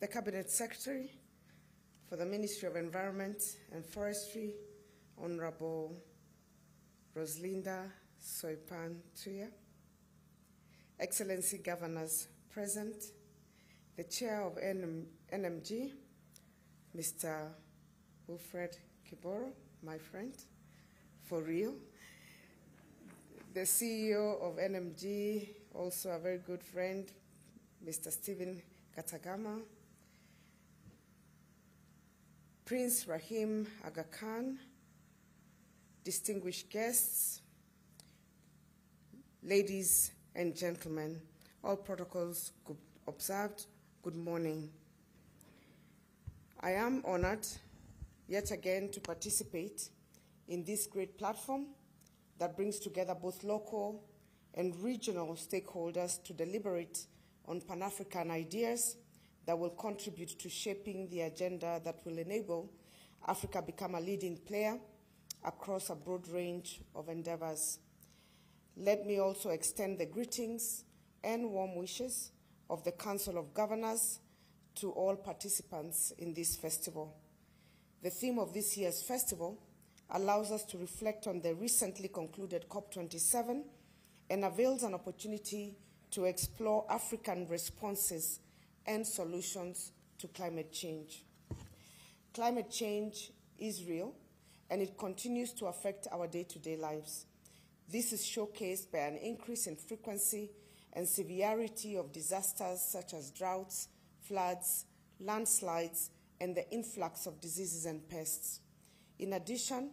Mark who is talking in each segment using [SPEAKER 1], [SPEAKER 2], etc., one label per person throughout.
[SPEAKER 1] the Cabinet Secretary for the Ministry of Environment and Forestry, Honorable Rosalinda Soipan Tuya, Excellency Governors present, the Chair of NMG, Mr. Wilfred Kiboro, my friend, for real, the CEO of NMG, also a very good friend, Mr. Stephen Katagama, Prince Rahim Aga Khan, distinguished guests, ladies and gentlemen, all protocols observed, good morning. I am honored yet again to participate in this great platform that brings together both local and regional stakeholders to deliberate on Pan-African ideas that will contribute to shaping the agenda that will enable Africa become a leading player across a broad range of endeavors. Let me also extend the greetings and warm wishes of the Council of Governors to all participants in this festival. The theme of this year's festival allows us to reflect on the recently concluded COP27 and avails an opportunity to explore African responses and solutions to climate change. Climate change is real, and it continues to affect our day-to-day lives. This is showcased by an increase in frequency and severity of disasters such as droughts, floods, landslides, and the influx of diseases and pests. In addition,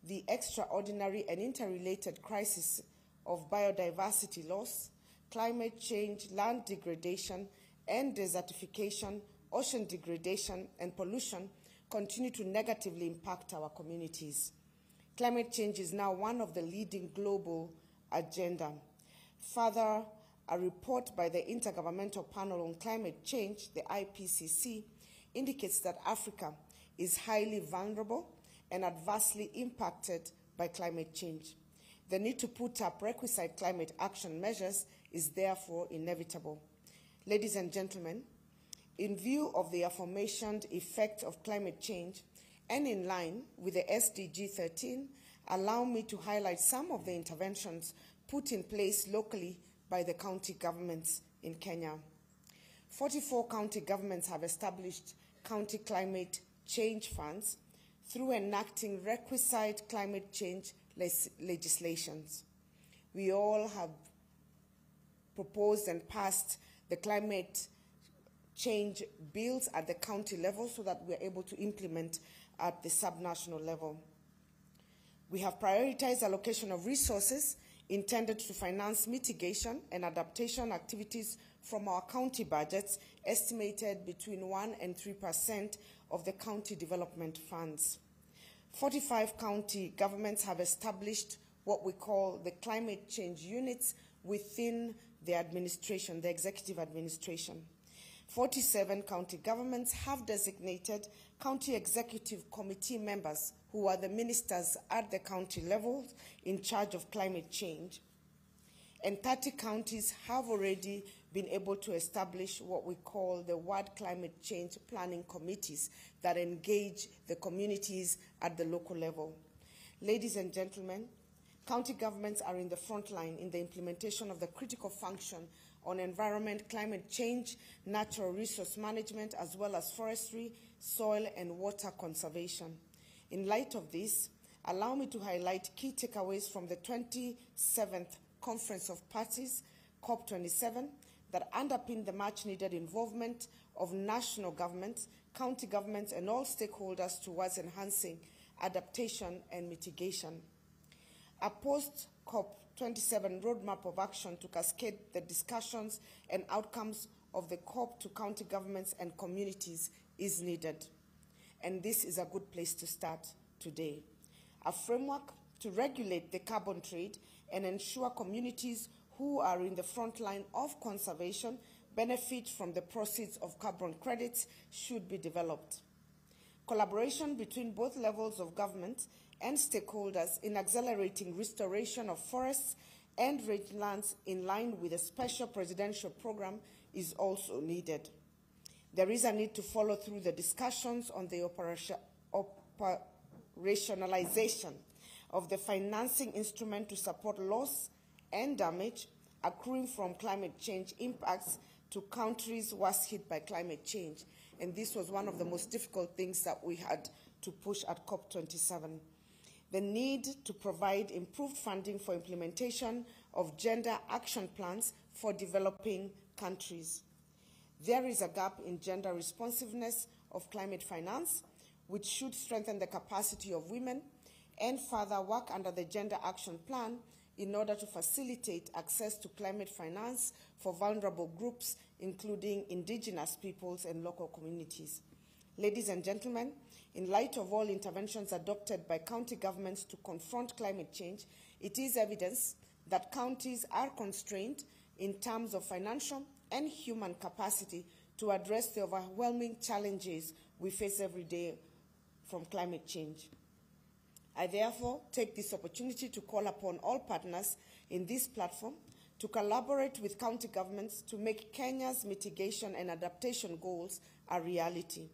[SPEAKER 1] the extraordinary and interrelated crisis of biodiversity loss, climate change, land degradation, and desertification, ocean degradation, and pollution continue to negatively impact our communities. Climate change is now one of the leading global agenda. Further, a report by the Intergovernmental Panel on Climate Change, the IPCC, indicates that Africa is highly vulnerable and adversely impacted by climate change. The need to put up requisite climate action measures is therefore inevitable. Ladies and gentlemen, in view of the aforementioned effect of climate change and in line with the SDG 13, allow me to highlight some of the interventions put in place locally by the county governments in Kenya. 44 county governments have established county climate change funds through enacting requisite climate change legislations. We all have proposed and passed the climate change bills at the county level so that we are able to implement at the subnational level. We have prioritized allocation of resources intended to finance mitigation and adaptation activities from our county budgets, estimated between 1% and 3% of the county development funds. 45 county governments have established what we call the climate change units within the administration, the executive administration. 47 county governments have designated county executive committee members who are the ministers at the county level in charge of climate change. And 30 counties have already been able to establish what we call the Ward Climate Change Planning Committees that engage the communities at the local level. Ladies and gentlemen, county governments are in the front line in the implementation of the critical function on environment, climate change, natural resource management, as well as forestry, soil, and water conservation. In light of this, allow me to highlight key takeaways from the 27th Conference of Parties, COP27, that underpin the much-needed involvement of national governments, county governments, and all stakeholders towards enhancing adaptation and mitigation. A post-COP27 roadmap of action to cascade the discussions and outcomes of the COP to county governments and communities is needed. And this is a good place to start today. A framework to regulate the carbon trade and ensure communities who are in the front line of conservation benefit from the proceeds of carbon credits should be developed. Collaboration between both levels of government and stakeholders in accelerating restoration of forests and rangelands in line with a special presidential program is also needed. There is a need to follow through the discussions on the operationalization of the financing instrument to support loss and damage accruing from climate change impacts to countries worst hit by climate change. And this was one of the most difficult things that we had to push at COP27. The need to provide improved funding for implementation of gender action plans for developing countries. There is a gap in gender responsiveness of climate finance, which should strengthen the capacity of women and further work under the Gender Action Plan in order to facilitate access to climate finance for vulnerable groups, including indigenous peoples and local communities. Ladies and gentlemen, in light of all interventions adopted by county governments to confront climate change, it is evidence that counties are constrained in terms of financial and human capacity to address the overwhelming challenges we face every day from climate change. I therefore take this opportunity to call upon all partners in this platform to collaborate with county governments to make Kenya's mitigation and adaptation goals a reality.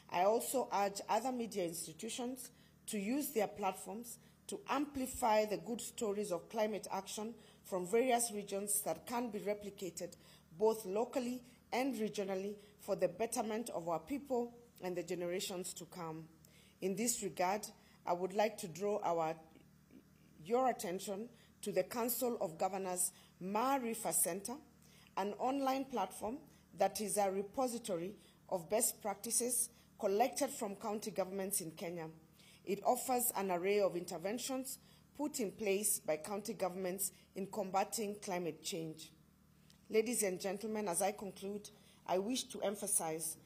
[SPEAKER 1] I also urge other media institutions to use their platforms to amplify the good stories of climate action from various regions that can be replicated both locally and regionally for the betterment of our people and the generations to come. In this regard, I would like to draw your attention to the Council of Governors Maarifa Center, an online platform that is a repository of best practices collected from county governments in Kenya. It offers an array of interventions put in place by county governments in combating climate change. Ladies and gentlemen, as I conclude, I wish to emphasize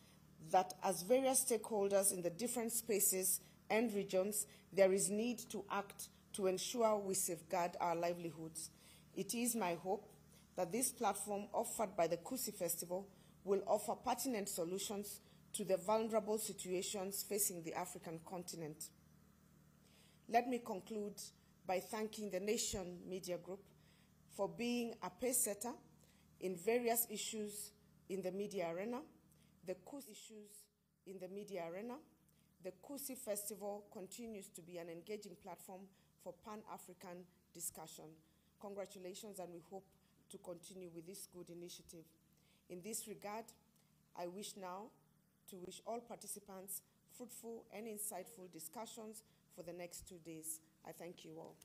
[SPEAKER 1] that as various stakeholders in the different spaces and regions, there is need to act to ensure we safeguard our livelihoods. It is my hope that this platform offered by the Kusi Festival will offer pertinent solutions to the vulnerable situations facing the African continent. Let me conclude by thanking the Nation Media Group for being a pace-setter in various issues in the media arena. The Kusi Festival continues to be an engaging platform for Pan-African discussion. Congratulations, and we hope to continue with this good initiative. In this regard, I wish now to wish all participants fruitful and insightful discussions for the next 2 days. I thank you all.